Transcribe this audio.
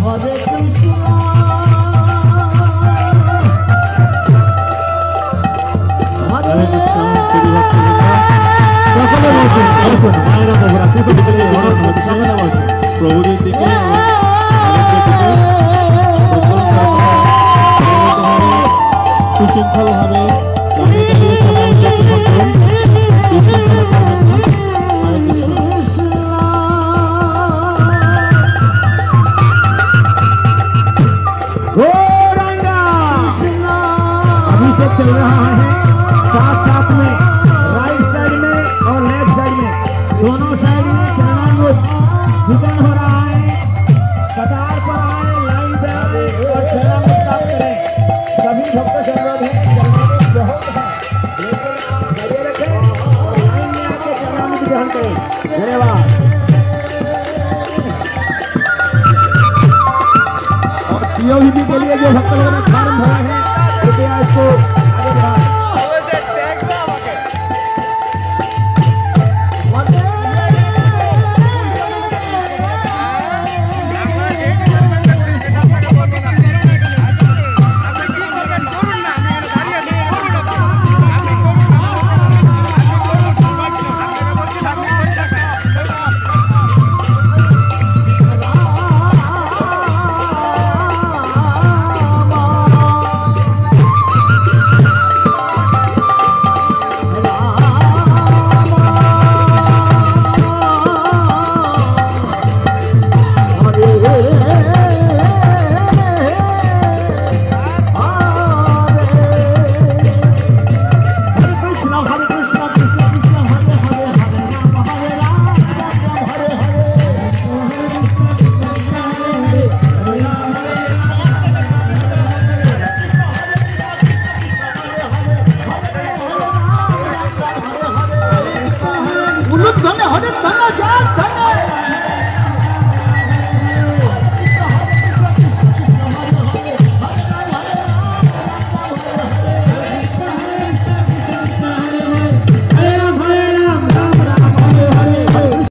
हरे कृष्ण প্রভুদের দিকে সুশৃঙ্খল ভাবে अभिषेक चल रहा है साथ साथ में राइट साइड में और लेफ्ट साइड में दोनों साइड में चरणामृत वितरण हो रहा है। कतार पर आए, लाइन पे आए और चरणामृत प्राप्त करें। सभी भक्त से अनुरोध है, चरणामृत बहुत है लेकिन आप धैर्य रखें और लाइन में आके चरणामृत ग्रहण करें। धन्यवाद। और पीओवीपी के लिए जो भक्त लोगों ने फॉर्म भरा है कृपया इसको